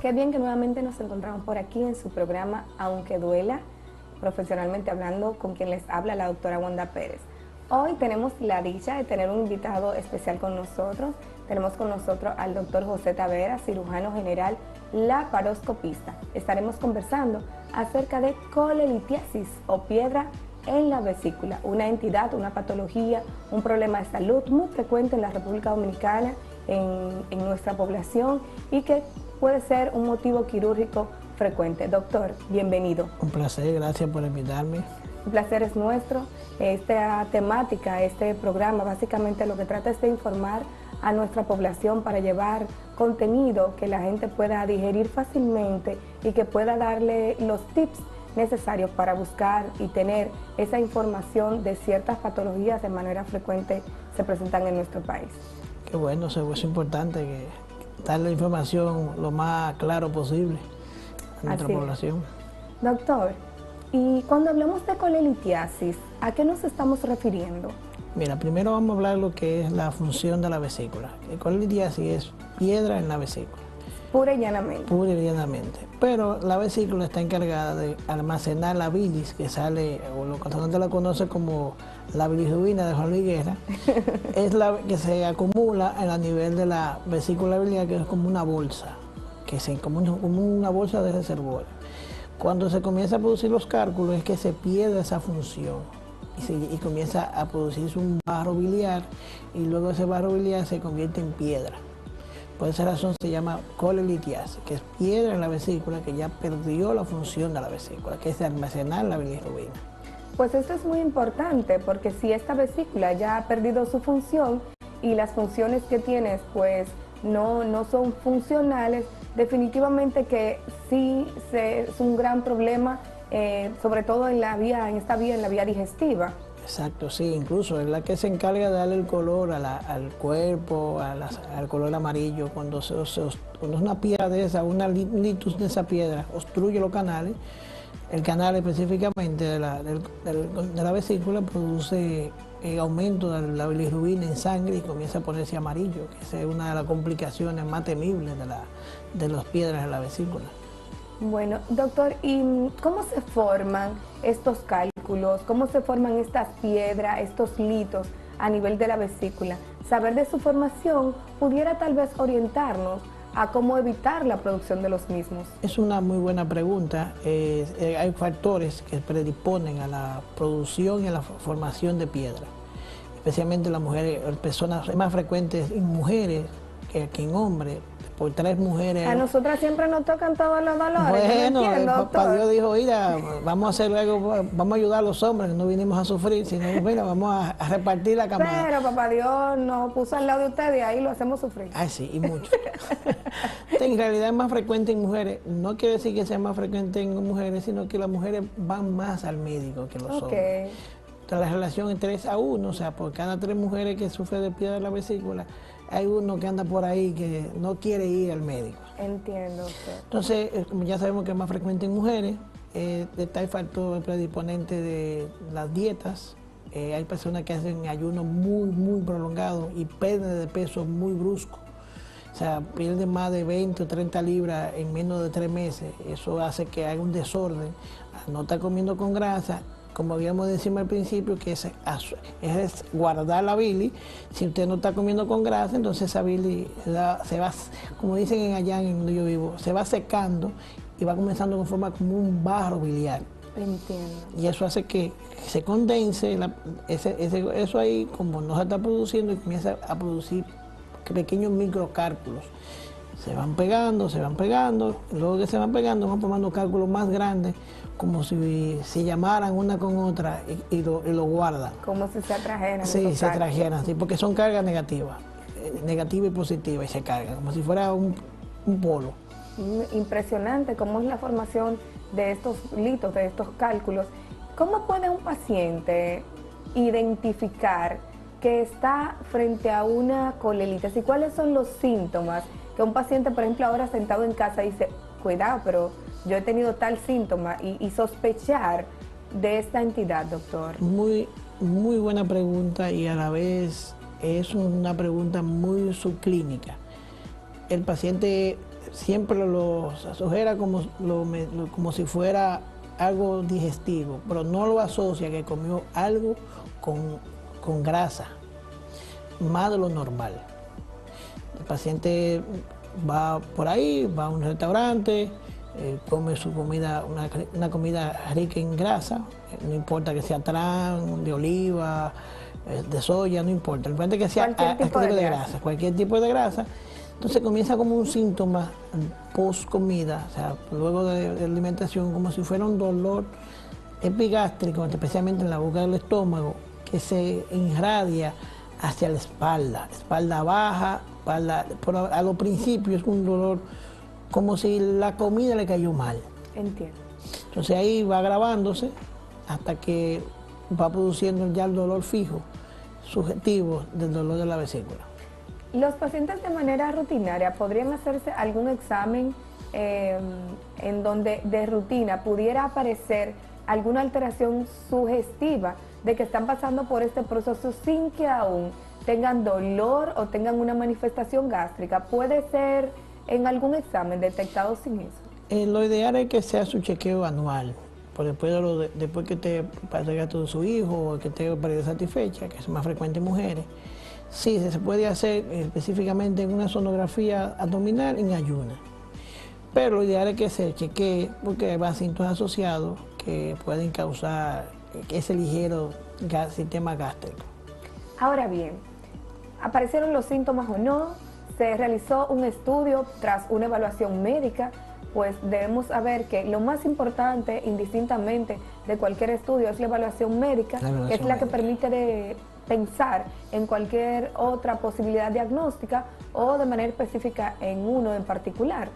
Qué bien que nuevamente nos encontramos por aquí en su programa Aunque Duela, profesionalmente hablando, con quien les habla la doctora Wanda Pérez. Hoy tenemos la dicha de tener un invitado especial con nosotros. Tenemos con nosotros al doctor José Tavera, cirujano general laparoscopista. Estaremos conversando acerca de colelitiasis o piedra en la vesícula, una entidad, una patología, un problema de salud muy frecuente en la República Dominicana, en nuestra población, y que puede ser un motivo quirúrgico frecuente. Doctor, bienvenido. Un placer, gracias por invitarme. Un placer es nuestro. Esta temática, este programa, básicamente lo que trata es de informar a nuestra población para llevar contenido que la gente pueda digerir fácilmente y que pueda darle los tips necesarios para buscar y tener esa información de ciertas patologías de manera frecuente se presentan en nuestro país. Qué bueno, eso es importante, que dar la información lo más claro posible a nuestra población. Doctor, y cuando hablamos de colelitiasis, ¿a qué nos estamos refiriendo? Mira, primero vamos a hablar de lo que es la función de la vesícula. El colelitiasis es piedra en la vesícula. Pura y llanamente. Pura y llanamente. Pero la vesícula está encargada de almacenar la bilis que sale, o lo que la gente la conoce como la bilirrubina de Juan Luis Guerra, es la que se acumula a nivel de la vesícula biliar, que es como una bolsa, como una bolsa de reservorio. Cuando se comienza a producir los cálculos es que se pierde esa función y comienza a producirse un barro biliar, y luego ese barro biliar se convierte en piedra. Por esa razón se llama colelitiasis, que es piedra en la vesícula que ya perdió la función de la vesícula, que es almacenar la bilirrubina. Pues esto es muy importante, porque si esta vesícula ya ha perdido su función y las funciones que tienes pues no son funcionales, definitivamente que sí es un gran problema, sobre todo en la vía digestiva. Exacto, sí, incluso es la que se encarga de darle el color al cuerpo, al color amarillo. Cuando es una piedra de esa, una litus de esa piedra, obstruye los canales. El canal específicamente de la vesícula produce aumento de la bilirrubina en sangre y comienza a ponerse amarillo, que esa es una de las complicaciones más temibles de las piedras en la vesícula. Bueno, doctor, ¿y cómo se forman estos cálculos? ¿Cómo se forman estas piedras, estos litos a nivel de la vesícula? Saber de su formación pudiera tal vez orientarnos a cómo evitar la producción de los mismos. Es una muy buena pregunta. Hay factores que predisponen a la producción y a la formación de piedra, especialmente las mujeres, personas más frecuentes en mujeres que en hombres. Por 3 mujeres. A nosotras siempre nos tocan todos los dolores. Bueno, no entiendo, papá Dios dijo, mira, vamos a hacer algo, vamos a ayudar a los hombres, que no vinimos a sufrir, sino mira, vamos a repartir la camada. Pero papá Dios nos puso al lado de ustedes y ahí lo hacemos sufrir. Ay, sí, y mucho. En realidad es más frecuente en mujeres. No quiere decir que sea más frecuente en mujeres, sino que las mujeres van más al médico que los hombres. Entonces, la relación es 3-1, o sea, por cada 3 mujeres que sufren de piedra de la vesícula, hay uno que anda por ahí que no quiere ir al médico. Entiendo usted. Entonces, como ya sabemos que es más frecuente en mujeres, está el factor predisponente de las dietas. Hay personas que hacen ayunos muy prolongados y pérdida de peso muy brusco. O sea, pierden más de 20 o 30 libras en menos de 3 meses. Eso hace que haya un desorden. No estar comiendo con grasa, como habíamos dicho al principio, que es guardar la bilis. Si usted no está comiendo con grasa, entonces esa bilis se va, como dicen allá en donde yo vivo, se va secando y va comenzando a formar como un barro biliar. Entiendo. Y eso hace que se condense, eso ahí, como no se está produciendo, y comienza a producir pequeños microcálculos. Se van pegando, luego que se van pegando van formando cálculos más grandes, como si se llamaran una con otra y lo guardan. Como si se atrajeran. Sí, se atrajeran, sí, porque son cargas negativas, negativa y positiva, y se cargan, como si fuera un polo. Impresionante cómo es la formación de estos litos, de estos cálculos. ¿Cómo puede un paciente identificar que está frente a una colelitiasis? ¿Y cuáles son los síntomas que un paciente, por ejemplo, ahora sentado en casa dice, cuidado, pero yo he tenido tal síntoma, y sospechar de esta entidad, doctor? Muy buena pregunta, y a la vez es una pregunta muy subclínica. El paciente siempre lo sugiere como si fuera algo digestivo, pero no lo asocia que comió algo con grasa, más de lo normal. El paciente va por ahí, va a un restaurante, come su comida, una comida rica en grasa, no importa que sea tran, de oliva, de soya, no importa, lo importante es que sea cualquier tipo de grasa, cualquier tipo de grasa. Entonces comienza como un síntoma post comida, o sea, luego de alimentación, como si fuera un dolor epigástrico, especialmente en la boca del estómago, que se irradia hacia la espalda baja, pero a los principios es un dolor como si la comida le cayó mal. Entiendo. Entonces ahí va agravándose hasta que va produciendo ya el dolor fijo, subjetivo del dolor de la vesícula. ¿Los pacientes de manera rutinaria podrían hacerse algún examen en donde de rutina pudiera aparecer alguna alteración sugestiva de que están pasando por este proceso sin que aún tengan dolor o tengan una manifestación gástrica? ¿Puede ser en algún examen detectado sin eso? Lo ideal es que sea su chequeo anual, después que te pase el gasto de su hijo o que esté pareja satisfecha, que es más frecuente en mujeres. Sí, se puede hacer específicamente en una sonografía abdominal en ayuna. Pero lo ideal es que se chequee porque hay síntomas asociados que pueden causar ese ligero sistema gástrico. Ahora bien, aparecieron los síntomas o no, se realizó un estudio tras una evaluación médica, pues debemos saber que lo más importante, indistintamente de cualquier estudio, es la evaluación médica, que es la que permite pensar en cualquier otra posibilidad diagnóstica o de manera específica en uno en particular.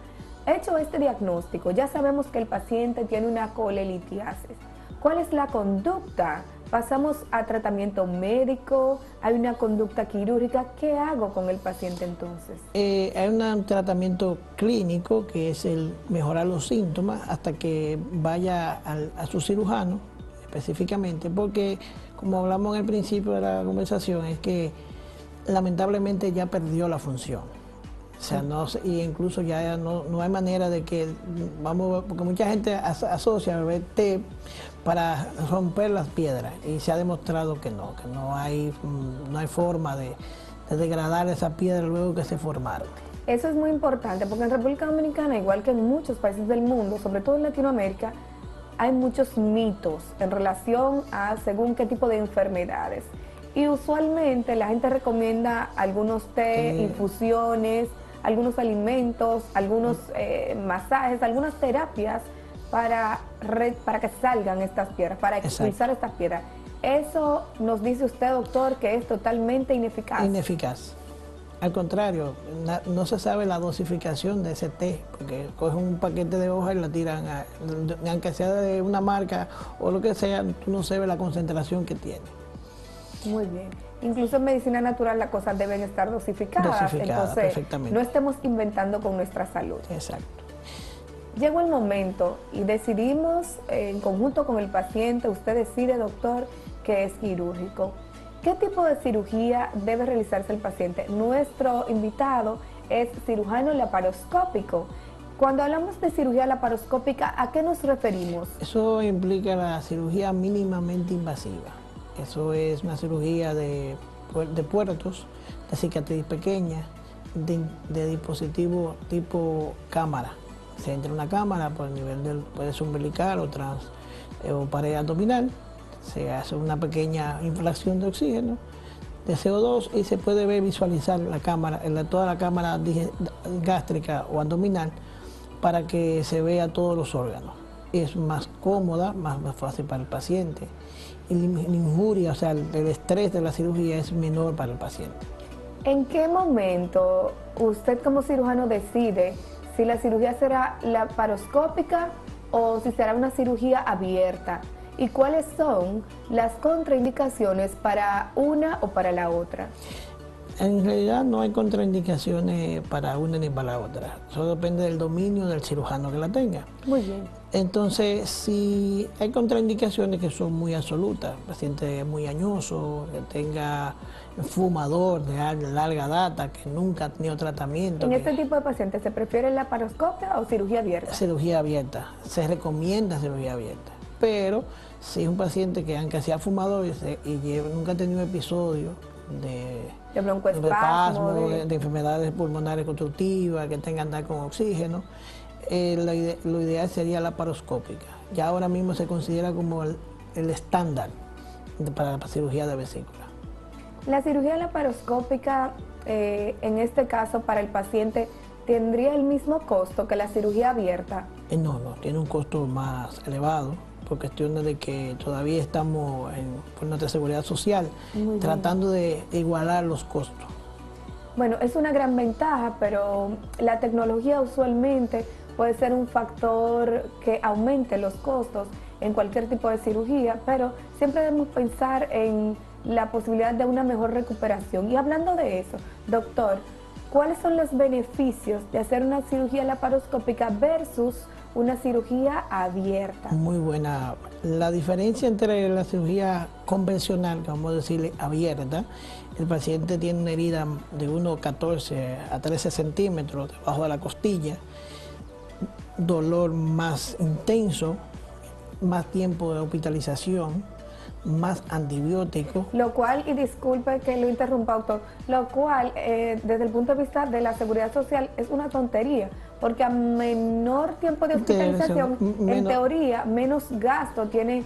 Hecho este diagnóstico, ya sabemos que el paciente tiene una colelitiasis. ¿Cuál es la conducta? ¿Pasamos a tratamiento médico? ¿Hay una conducta quirúrgica? ¿Qué hago con el paciente entonces? Hay un tratamiento clínico que es el mejorar los síntomas hasta que vaya a su cirujano específicamente, porque como hablamos en el principio de la conversación, es que lamentablemente ya perdió la función. O sea, y incluso ya no hay manera de que, porque mucha gente asocia beber té para romper las piedras y se ha demostrado que no hay forma de degradar esa piedra luego que se formaron. Eso es muy importante porque en República Dominicana, igual que en muchos países del mundo, sobre todo en Latinoamérica, hay muchos mitos en relación a según qué tipo de enfermedades. Y usualmente la gente recomienda algunos té, infusiones, algunos alimentos, algunos masajes, algunas terapias para que salgan estas piedras, para expulsar estas piedras. Eso nos dice usted, doctor, que es totalmente ineficaz. Ineficaz. Al contrario, no se sabe la dosificación de ese té, porque cogen un paquete de hojas y la tiran, aunque sea de una marca o lo que sea, tú no sabes la concentración que tiene. Muy bien. Incluso en medicina natural las cosas deben estar dosificadas, entonces perfectamente. No estemos inventando con nuestra salud. Exacto. Llegó el momento y decidimos en conjunto con el paciente, usted decide, doctor, que es quirúrgico. ¿Qué tipo de cirugía debe realizarse el paciente? Nuestro invitado es cirujano laparoscópico. Cuando hablamos de cirugía laparoscópica, ¿a qué nos referimos? Eso implica la cirugía mínimamente invasiva. Eso es una cirugía de puertos, de cicatriz pequeña, de dispositivo tipo cámara. Se entra una cámara por el nivel puede ser umbilical o pared abdominal. Se hace una pequeña inflación de oxígeno, de CO2 y se puede visualizar la cámara, toda la cámara gástrica o abdominal para que se vea todos los órganos. Es más cómoda, más fácil para el paciente. Y la injuria, o sea, el estrés de la cirugía es menor para el paciente. ¿En qué momento usted como cirujano decide si la cirugía será laparoscópica o si será una cirugía abierta? ¿Y cuáles son las contraindicaciones para una o para la otra? En realidad no hay contraindicaciones para una ni para la otra. Eso depende del dominio del cirujano que la tenga. Muy bien. Entonces, si hay contraindicaciones que son muy absolutas, paciente muy añoso, que tenga fumador de larga data, que nunca ha tenido tratamiento. En este tipo de pacientes, ¿se prefiere laparoscopia o cirugía abierta? Cirugía abierta, se recomienda cirugía abierta, pero si es un paciente que aunque sea fumador nunca ha tenido un episodio de broncoespasmo, de enfermedades pulmonares constructivas, que tenga que andar con oxígeno, lo ideal sería la laparoscópica. Ya ahora mismo se considera como el estándar para la cirugía de vesícula. La cirugía laparoscópica, en este caso para el paciente, ¿tendría el mismo costo que la cirugía abierta? No, tiene un costo más elevado, por cuestiones de que todavía estamos por nuestra seguridad social tratando de igualar los costos. Bueno, es una gran ventaja, pero la tecnología usualmente puede ser un factor que aumente los costos en cualquier tipo de cirugía, pero siempre debemos pensar en la posibilidad de una mejor recuperación. Y hablando de eso, doctor, ¿cuáles son los beneficios de hacer una cirugía laparoscópica versus una cirugía abierta? Muy buena. La diferencia entre la cirugía convencional, vamos a decirle abierta, el paciente tiene una herida de 1,14 a 13 centímetros debajo de la costilla, dolor más intenso, más tiempo de hospitalización, más antibióticos. Lo cual, y disculpe que lo interrumpa, doctor, lo cual desde el punto de vista de la seguridad social es una tontería, porque a menor tiempo de hospitalización, en teoría, menos gasto tiene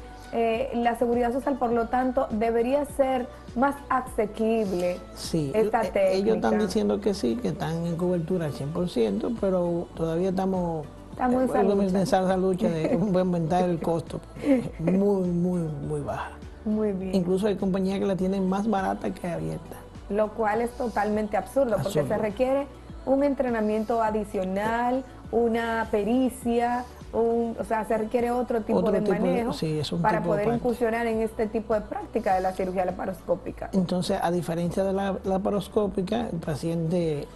la seguridad social, por lo tanto, debería ser más asequible esta técnica. Ellos están diciendo que sí, que están en cobertura al 100%, pero todavía estamos en esa lucha de aumentar el costo, muy baja. Muy bien. Incluso hay compañías que la tienen más barata que abierta. Lo cual es totalmente absurdo, porque se requiere un entrenamiento adicional, una pericia, o sea, se requiere otro tipo de manejo para poder incursionar en este tipo de práctica de la cirugía laparoscópica. Entonces, a diferencia de la laparoscópica, el paciente,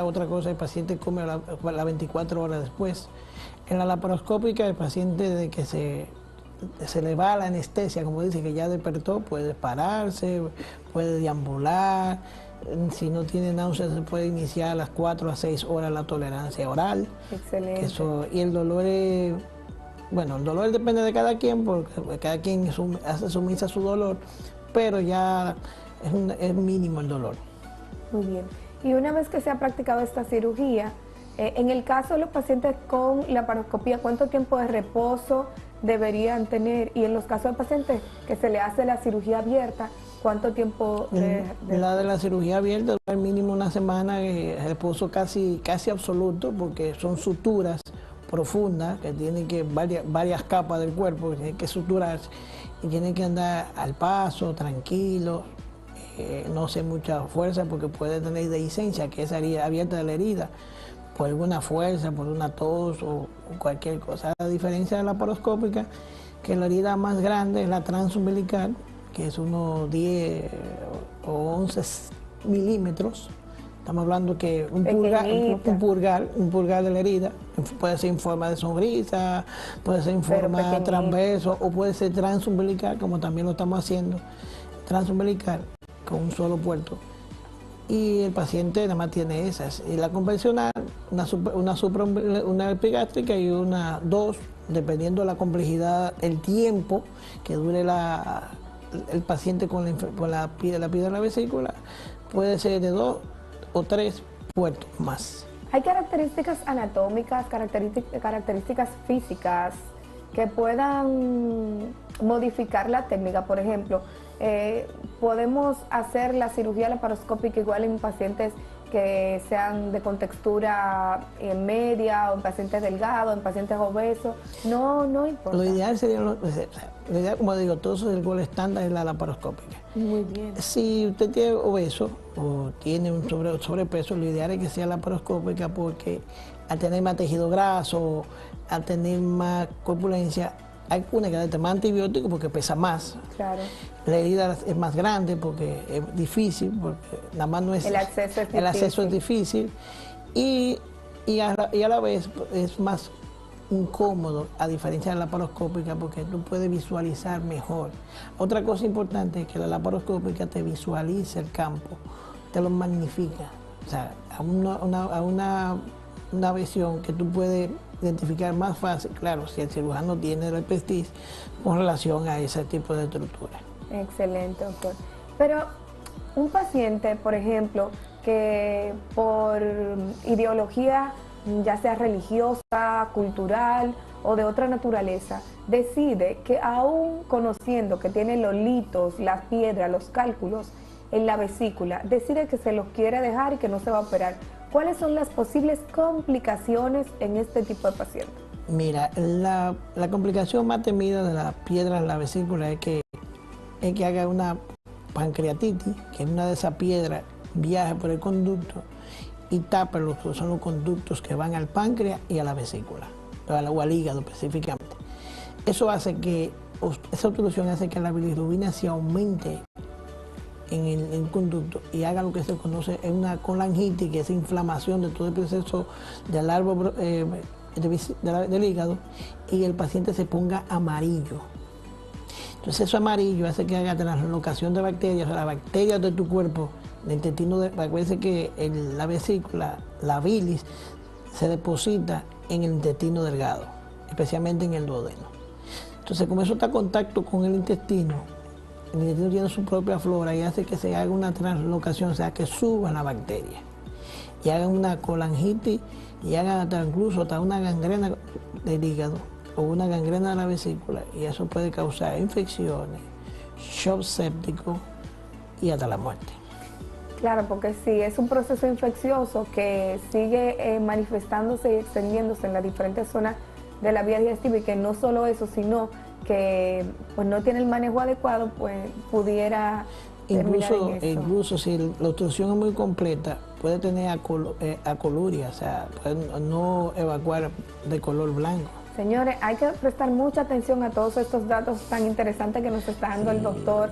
otra cosa, el paciente come las 24 horas después. En la laparoscópica, el paciente de que se le va la anestesia, como dice, que ya despertó, puede pararse, puede deambular. Si no tiene náuseas, se puede iniciar a las 4 a 6 horas la tolerancia oral. Excelente. Y el dolor es, bueno, el dolor depende de cada quien, porque cada quien hace sumisa su dolor, pero ya es mínimo el dolor. Muy bien. Y una vez que se ha practicado esta cirugía, en el caso de los pacientes con laparoscopía, ¿cuánto tiempo de reposo deberían tener? Y en los casos de pacientes que se le hace la cirugía abierta, ¿cuánto tiempo La de la cirugía abierta dura al mínimo una semana, reposo casi absoluto, porque son suturas profundas que tienen que varias capas del cuerpo que tienen que suturarse y tienen que andar al paso, tranquilo, no hacer mucha fuerza porque puede tener dehiscencia, que es herida abierta de la herida, por alguna fuerza, por una tos o cualquier cosa. La diferencia de la laparoscópica, que la herida más grande es la transumbilical, que es unos 10 o 11 milímetros. Estamos hablando que un pulgar de la herida puede ser en forma de sonrisa, puede ser en forma transverso o puede ser transumbilical, como también lo estamos haciendo, transumbilical con un solo puerto. Y el paciente nada más tiene esas. Y la convencional, una epigástrica y dos, dependiendo de la complejidad, el tiempo que dure el paciente con la piedra de la vesícula, puede ser de 2 o 3 puertos más. ¿Hay características anatómicas, características físicas que puedan modificar la técnica? Por ejemplo, podemos hacer la cirugía laparoscópica igual en pacientes que sean de contextura media, o en pacientes delgados, en pacientes obesos. No importa. Lo ideal sería, como digo, todo eso del gol estándar es la laparoscópica. Muy bien. Si usted tiene obeso o tiene un sobrepeso, lo ideal es que sea laparoscópica, porque al tener más tejido graso, al tener más corpulencia, hay una que da más antibiótico porque pesa más. Claro. La herida es más grande porque es difícil, porque nada más no es... El acceso es difícil. El acceso es difícil y a la vez es más incómodo a diferencia de la laparoscópica porque tú puedes visualizar mejor. Otra cosa importante es que la laparoscópica te visualiza el campo, te lo magnifica, o sea, una visión que tú puedes identificar más fácil, claro, si el cirujano tiene el expertise con relación a ese tipo de estructura. Excelente, doctor. Pero un paciente, por ejemplo, que por ideología, ya sea religiosa, cultural o de otra naturaleza, decide que aún conociendo que tiene los litos, las piedras, los cálculos en la vesícula, decide que se los quiere dejar y que no se va a operar. ¿Cuáles son las posibles complicaciones en este tipo de pacientes? Mira, la complicación más temida de la piedra en la vesícula es que haga una pancreatitis, que una de esas piedras viaje por el conducto y tape lo que son los conductos que van al páncreas y a la vesícula, o al hígado específicamente. Eso hace que, esa obstrucción hace que la bilirrubina se aumente en el conducto y haga lo que se conoce en una colangitis, que es inflamación de todo el proceso del árbol del hígado, y el paciente se ponga amarillo. Entonces eso amarillo hace que haga translocación de bacterias, o sea, las bacterias de tu cuerpo, del intestino, acuérdense que la vesícula, la bilis, se deposita en el intestino delgado, especialmente en el duodeno. Entonces, como eso está en contacto con el intestino tiene su propia flora y hace que se haga una translocación, o sea, que suban las bacterias y hagan una colangitis y hagan incluso hasta una gangrena del hígado o una gangrena de la vesícula, y eso puede causar infecciones, shock séptico y hasta la muerte. Claro, porque sí, es un proceso infeccioso que sigue manifestándose y extendiéndose en las diferentes zonas de la vía digestiva, y que no solo eso, sino que pues no tiene el manejo adecuado, pues pudiera terminar en eso. Incluso si la obstrucción es muy completa, puede tener acoluria, o sea, puede no evacuar de color blanco. Señores, hay que prestar mucha atención a todos estos datos tan interesantes que nos está dando el doctor,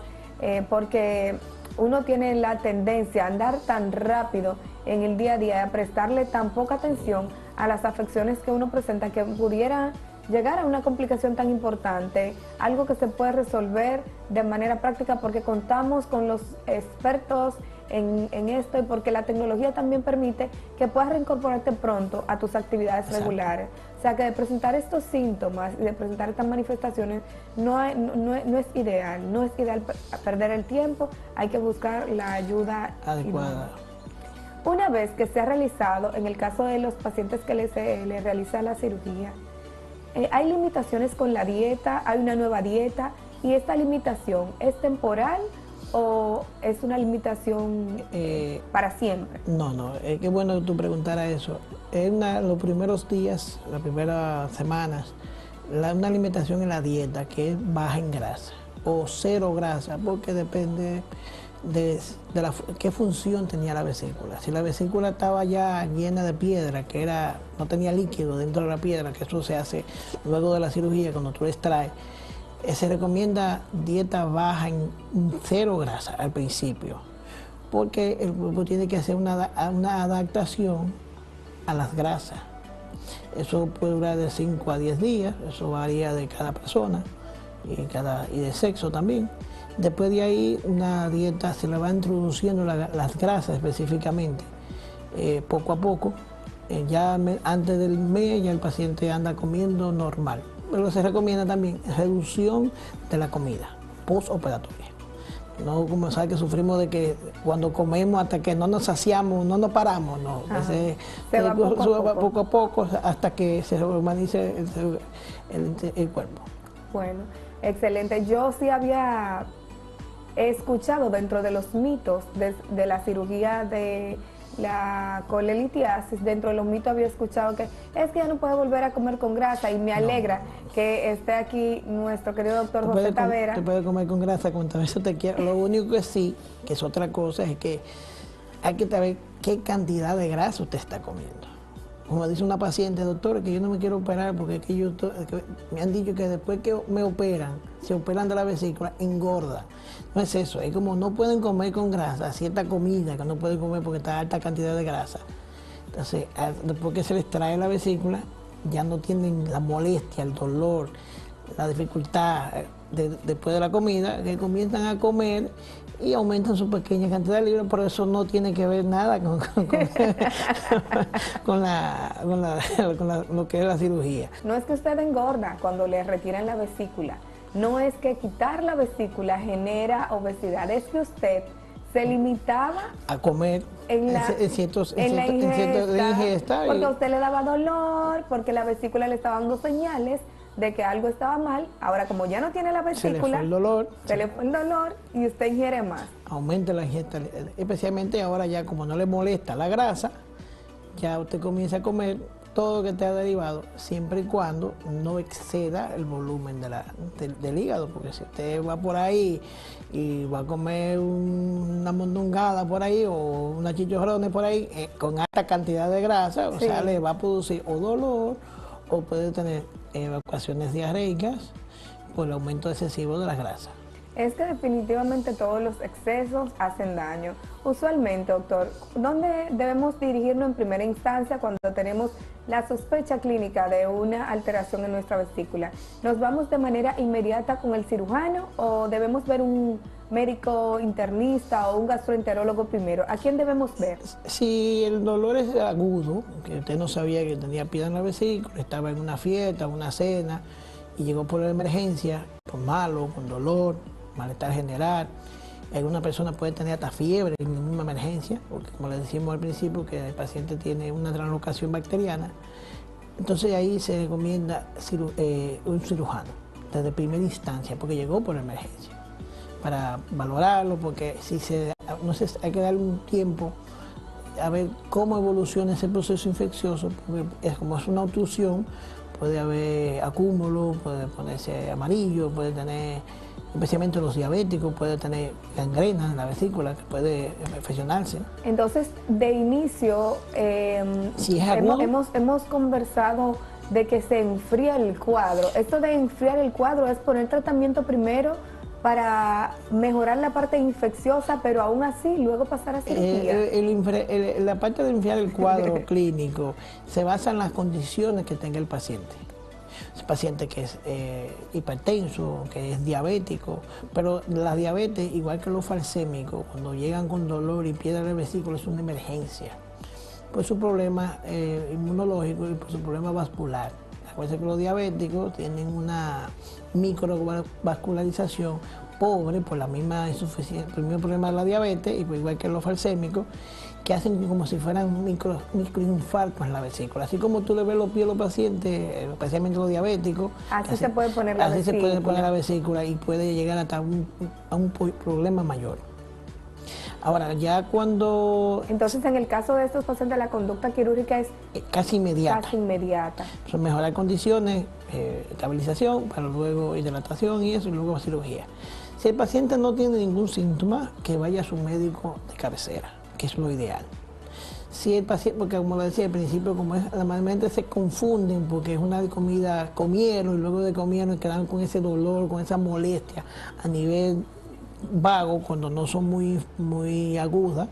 porque uno tiene la tendencia a andar tan rápido en el día a día, a prestarle tan poca atención a las afecciones que uno presenta, que pudiera llegar a una complicación tan importante, algo que se puede resolver de manera práctica porque contamos con los expertos en esto y porque la tecnología también permite que puedas reincorporarte pronto a tus actividades regulares. O sea que de presentar estos síntomas y de presentar estas manifestaciones no es ideal, perder el tiempo, hay que buscar la ayuda adecuada. Una vez que se ha realizado, en el caso de los pacientes que les realiza la cirugía, hay limitaciones con la dieta, hay una nueva dieta, y esta limitación es temporal o es una limitación para siempre. No, es que bueno que tú preguntaras eso. Los primeros días, las primeras semanas, una limitación en la dieta que es baja en grasa o cero grasa, porque depende de qué función tenía la vesícula. Si la vesícula estaba ya llena de piedra, no tenía líquido dentro de la piedra, que eso se hace luego de la cirugía cuando tú la extraes, se recomienda dieta baja en cero grasa al principio, porque el cuerpo tiene que hacer una adaptación a las grasas. Eso puede durar de 5 a 10 días, eso varía de cada persona y de sexo también. Después de ahí, una dieta se le va introduciendo las grasas específicamente, poco a poco. Antes del mes ya el paciente anda comiendo normal. Pero se recomienda también reducción de la comida postoperatoria. No como sabes que sufrimos de que cuando comemos hasta que no nos saciamos, no nos paramos, no. Se va poco a poco hasta que se humanice el cuerpo. Bueno, excelente. Yo sí había escuchado dentro de los mitos de la cirugía de la colelitiasis, dentro de los mitos había escuchado que es que ya no puede volver a comer con grasa, y me alegra que esté aquí nuestro querido doctor José Tavera. Te puede comer con grasa cuantas veces te quieras. Lo único que sí, que es otra cosa, es que hay que saber qué cantidad de grasa usted está comiendo. Como dice una paciente, doctor, que yo no me quiero operar porque es que me han dicho que después que me operan, se operan de la vesícula, engorda. No es eso, es como no pueden comer con grasa, cierta comida que no pueden comer porque está alta cantidad de grasa. Entonces, después que se les trae la vesícula, ya no tienen la molestia, el dolor, la dificultad después de la comida, que comienzan a comer y aumentan su pequeña cantidad de libras, pero eso no tiene que ver nada con lo que es la cirugía. No es que usted engorda cuando le retiran la vesícula, no es que quitar la vesícula genera obesidad, es que usted se limitaba a comer en la ingesta, porque a usted le daba dolor, porque la vesícula le estaba dando señales de que algo estaba mal. Ahora, como ya no tiene la vesícula, se le fue el dolor y usted ingiere más. Aumenta la ingesta, especialmente ahora ya como no le molesta la grasa, ya usted comienza a comer todo lo que te ha derivado, siempre y cuando no exceda el volumen del hígado, porque si usted va por ahí y va a comer una mondongada por ahí o unas chicharrones por ahí, con alta cantidad de grasa, o sea, le va a producir o dolor o puede tener evacuaciones diarreicas por el aumento excesivo de las grasas. Es que definitivamente todos los excesos hacen daño. Usualmente, doctor, ¿dónde debemos dirigirnos en primera instancia cuando tenemos la sospecha clínica de una alteración en nuestra vesícula? ¿Nos vamos de manera inmediata con el cirujano o debemos ver un médico internista o un gastroenterólogo primero? ¿A quién debemos ver? Si el dolor es agudo, que usted no sabía que tenía piedra en la vesícula, estaba en una fiesta, una cena y llegó por la emergencia, con malo, con dolor, malestar general. Alguna persona puede tener hasta fiebre en una emergencia, porque como le decimos al principio que el paciente tiene una translocación bacteriana. Entonces ahí se recomienda un cirujano desde primera instancia, porque llegó por emergencia, para valorarlo, porque hay que darle un tiempo a ver cómo evoluciona ese proceso infeccioso, porque como es una obstrucción, puede haber acúmulo, puede ponerse amarillo, puede tener, especialmente los diabéticos, puede tener gangrena en la vesícula que puede infeccionarse. Entonces, de inicio, si es agudo, hemos conversado de que se enfría el cuadro. Esto de enfriar el cuadro es poner tratamiento primero para mejorar la parte infecciosa, pero aún así luego pasar a cirugía. La parte de enfriar el cuadro clínico se basa en las condiciones que tenga el paciente. Es paciente que es hipertenso, que es diabético, pero la diabetes, igual que los falsémicos, cuando llegan con dolor y piedra de vesícula, es una emergencia por su problema inmunológico y por su problema vascular. Acuérdense que los diabéticos tienen una microvascularización pobre por la misma insuficiencia, el mismo problema de la diabetes, igual que los falsémicos, que hacen como si fueran microinfartos en la vesícula. Así como tú le ves los pies a los pacientes, especialmente los diabéticos, así se puede poner la vesícula. Así se puede poner la vesícula y puede llegar hasta a un problema mayor. Ahora, ya cuando... Entonces, en el caso de estos pacientes, la conducta quirúrgica es casi inmediata. Casi inmediata. Son mejorar condiciones, estabilización, para luego hidratación y eso, y luego cirugía. Si el paciente no tiene ningún síntoma, que vaya a su médico de cabecera, que es lo ideal. Si el paciente, porque como lo decía al principio, como es, normalmente se confunden porque es una comida, comieron y luego de comieron y quedaron con ese dolor, con esa molestia a nivel vago, cuando no son muy agudas.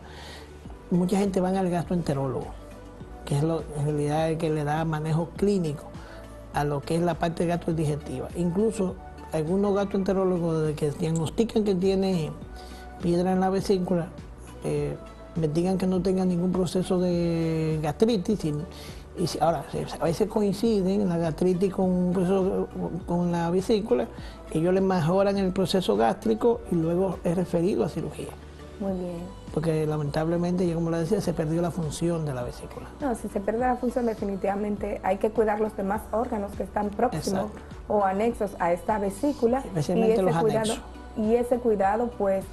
Mucha gente va al gastroenterólogo, que es en realidad el que le da manejo clínico a lo que es la parte gastrodigestiva. Incluso algunos gastroenterólogos que diagnostican que tiene piedra en la vesícula, investigan que no tenga ningún proceso de gastritis. Ahora, a veces coinciden la gastritis con la vesícula, ellos le mejoran el proceso gástrico y luego es referido a cirugía. Muy bien. Porque lamentablemente, como le decía, se perdió la función de la vesícula. No, si se pierde la función, definitivamente hay que cuidar los demás órganos que están próximos o anexos a esta vesícula. Especialmente los anexos. Y ese cuidado, pues,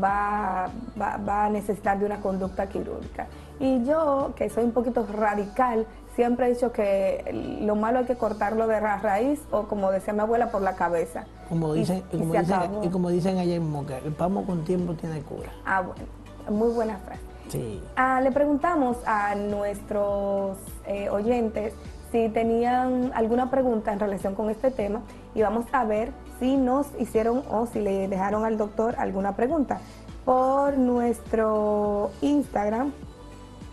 va a necesitar de una conducta quirúrgica. Y yo, que soy un poquito radical, siempre he dicho que lo malo hay que cortarlo de raíz o, como decía mi abuela, por la cabeza. Como dicen allá en Moca, el pamo con tiempo tiene cura. Ah, bueno, muy buena frase. Sí. Le preguntamos a nuestros oyentes si tenían alguna pregunta en relación con este tema y vamos a ver si nos hicieron o si le dejaron al doctor alguna pregunta. Por nuestro Instagram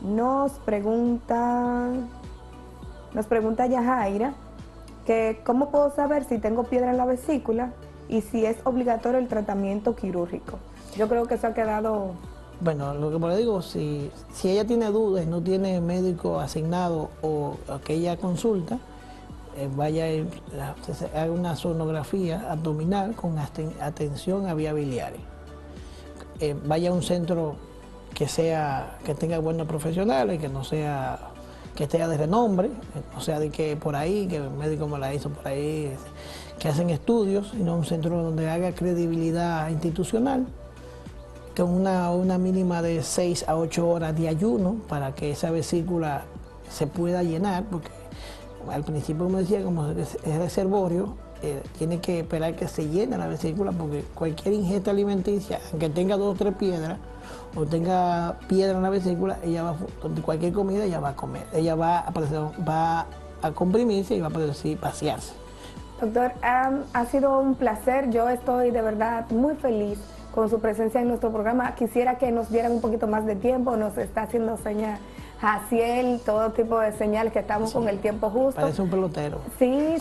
nos preguntan... Nos pregunta Yajaira que cómo puedo saber si tengo piedra en la vesícula y si es obligatorio el tratamiento quirúrgico. Yo creo que eso ha quedado... Bueno, lo que le digo, si ella tiene dudas y no tiene médico asignado o que ella consulta, vaya a haga una sonografía abdominal con atención a vías biliares. Vaya a un centro que tenga buenos profesionales, que no sea, que esté de renombre, o sea, de que por ahí, que el médico me la hizo por ahí, que hacen estudios, sino un centro donde haga credibilidad institucional, con una mínima de 6 a 8 horas de ayuno para que esa vesícula se pueda llenar, porque al principio, como decía, como es reservorio, tiene que esperar que se llene la vesícula, porque cualquier ingesta alimenticia, aunque tenga 2 o 3 piedras, o tenga piedra en la vesícula, cualquier comida ella va a comer, ella va a comprimirse y va a poder vaciarse. Doctor, ha sido un placer, yo estoy de verdad muy feliz con su presencia en nuestro programa. Quisiera que nos dieran un poquito más de tiempo, nos está haciendo señas Jaciel, todo tipo de señales que estamos con el tiempo justo. Parece un pelotero. Sí.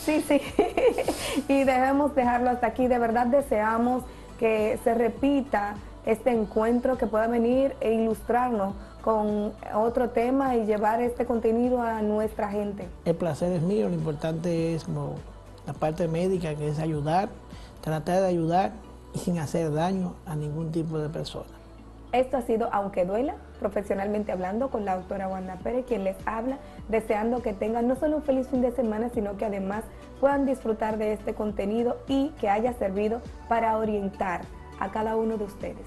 Y debemos dejarlo hasta aquí. De verdad deseamos que se repita este encuentro, que pueda venir e ilustrarnos con otro tema y llevar este contenido a nuestra gente. El placer es mío, lo importante es la parte médica, que es ayudar, tratar de ayudar y sin hacer daño a ningún tipo de persona. Esto ha sido Aunque Duela, profesionalmente hablando, con la doctora Wanda Pérez, quien les habla, deseando que tengan no solo un feliz fin de semana, sino que además puedan disfrutar de este contenido y que haya servido para orientar a cada uno de ustedes.